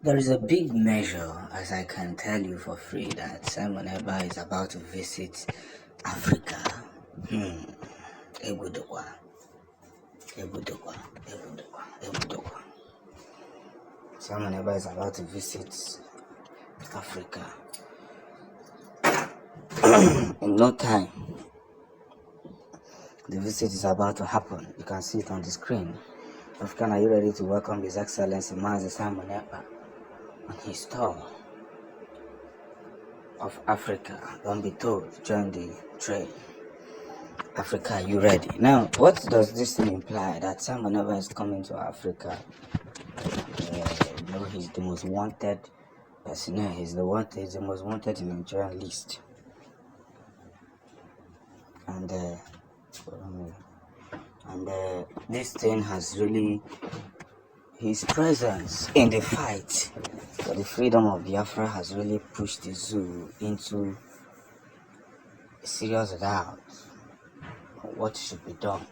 There is a big measure, as I can tell you for free, that Simon Ekpa is about to visit Africa. Ebudokwa, Ebudokwa, Ebudokwa, Ebudokwa. Simon Ekpa is about to visit Africa. In no time, the visit is about to happen. You can see it on the screen. African, are you ready to welcome His Excellency Mazi Simon Ekpa on his tour of Africa? Don't be told, join the train. Africa, are you ready? Now, what does this thing imply? That Simon Ekpa is coming to Africa? He's the most wanted person. He's the most wanted in the Nigerian list. And this thing has really, his presence in the fight for the freedom of Biafra has really pushed the zoo into a serious doubt on what should be done.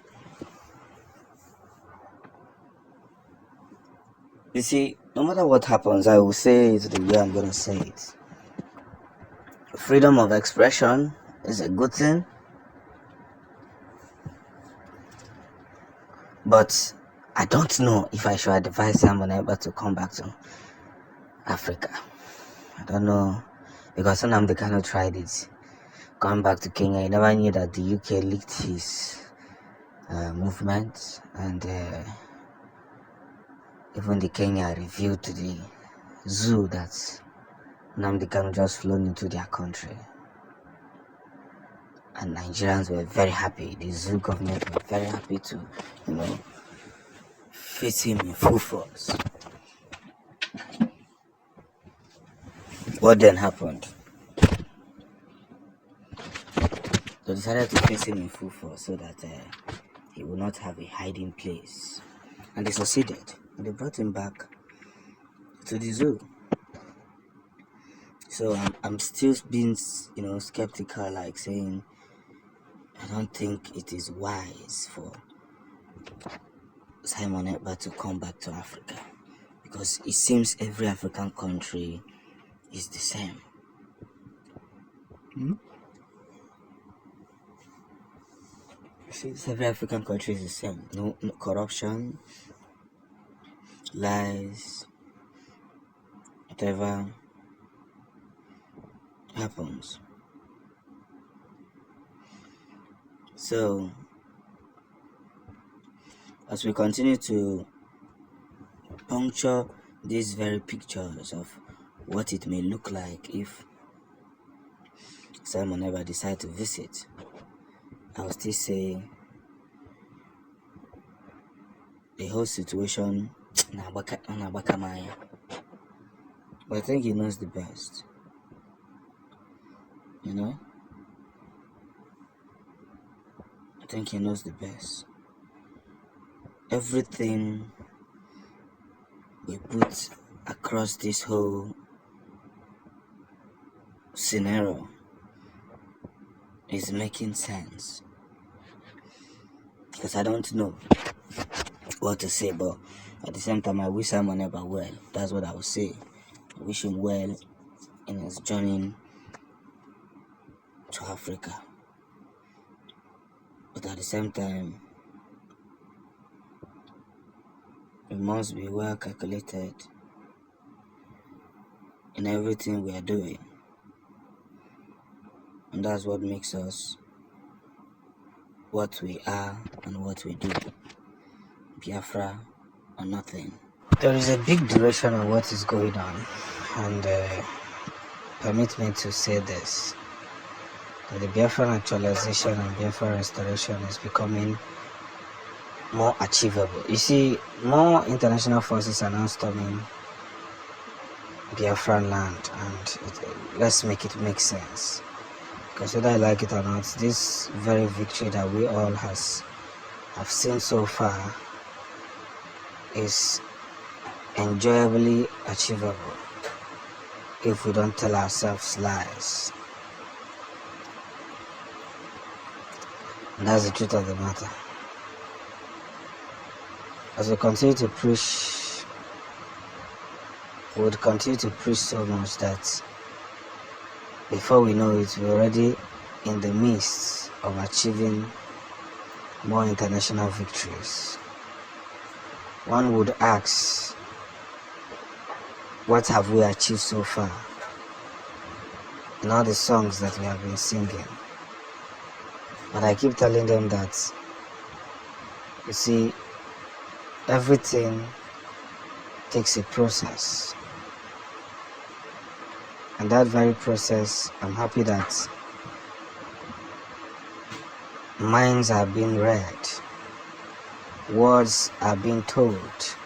You see, no matter what happens, I will say it the way I'm going to say it. Freedom of expression is a good thing, but I don't know if I should advise Simon Ekpa to come back to Africa. I don't know, because Nnamdi Kanu tried it. Going back to Kenya, he never knew that the UK leaked his movement, and even the Kenya revealed to the zoo that Nnamdi Kanu just flown into their country. And Nigerians were very happy. The zoo government were very happy to, face him in full force. What then happened? They decided to face him in full force so that he would not have a hiding place. And they succeeded. And they brought him back to the zoo. So I'm still being, skeptical, like saying, I don't think it is wise for Simon Ekpa to come back to Africa, because it seems every African country is the same. It seems every African country is the same. No corruption, lies, whatever happens. So, as we continue to puncture these very pictures of what it may look like if Simon Ekpa decide to visit, I will still say the whole situation, but I think he knows the best. I think he knows the best. Everything we put across this whole scenario is making sense. Because I don't know what to say, but at the same time, I wish Simon Ekpa well. That's what I would say. I wish him well in his journey to Africa. But at the same time, we must be well calculated in everything we are doing. And that's what makes us what we are and what we do. Biafra or nothing. There is a big duration on what is going on, and permit me to say this, that the Biafran actualization and Biafra restoration is becoming more achievable. You see, more international forces are now storming Biafran land, and let's make it make sense. Because whether I like it or not, this very victory that we all have seen so far is enjoyably achievable if we don't tell ourselves lies. And that's the truth of the matter. As we continue to preach we would continue to preach so much that before we know it, we're already in the midst of achieving more international victories. One would ask, what have we achieved so far in all the songs that we have been singing? But I keep telling them that, you see, everything takes a process. And that very process, I'm happy that minds are being read, words are being told,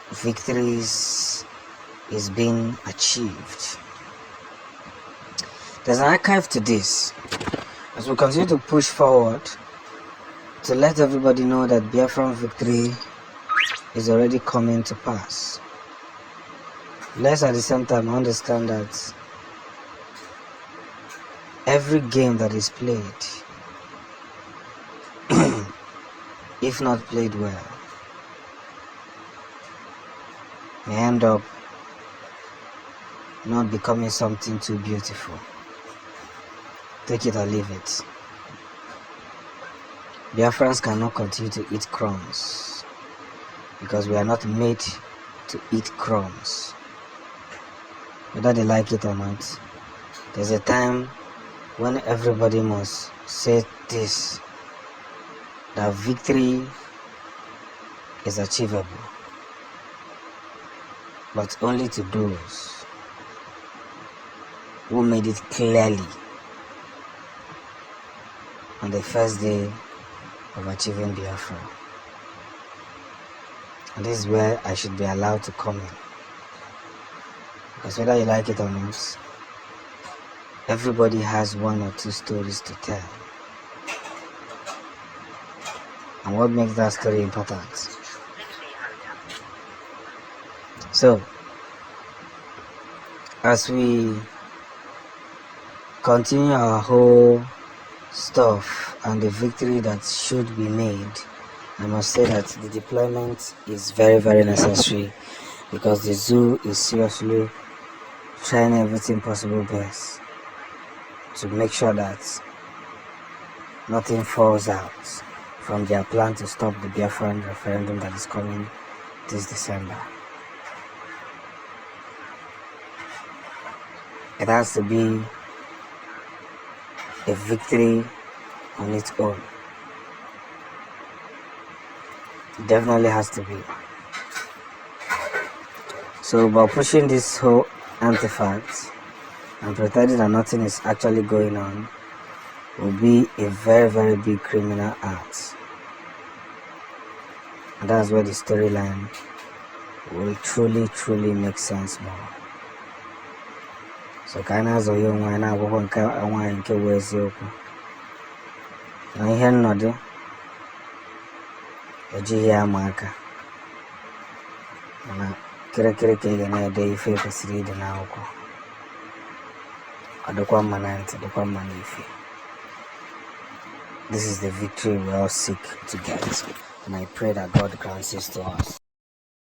victories is being achieved. There's an archive to this. As we continue to push forward to let everybody know that Biafran victory is already coming to pass. Let's at the same time understand that every game that is played, if not played well, may end up not becoming something too beautiful. Take it or leave it. Biafrans cannot continue to eat crumbs because we are not made to eat crumbs. Whether they like it or not, there's a time when everybody must say this, that victory is achievable, but only to those who made it clearly on the first day of achieving Biafra. And this is where I should be allowed to come in. Because whether you like it or not, everybody has one or two stories to tell. And what makes that story important? So, as we continue our whole stuff and the victory that should be made, I must say that the deployment is very, very necessary, because the zoo is seriously trying everything possible best to make sure that nothing falls out from their plan to stop the Biafran referendum that is coming this December. It has to be a victory on its own. It definitely has to be. So by pushing this whole anti-fact and pretending that nothing is actually going on will be a very, very big criminal act. And that's where the storyline will truly, truly make sense more. So kana zo yo nwa na akwụkwọ nke nwaanyị nke bụ eziokwu na ihe nnọdụ ejighị ama aka, mana kịrịkịrị ka ị ga na-ede ife kwesịrị ịdị n'akwụkwọ, ọ dịkwa mma na ntị, dịkwa mma n'ife. This is the victory we all seek to get, and I pray that God grants it to us.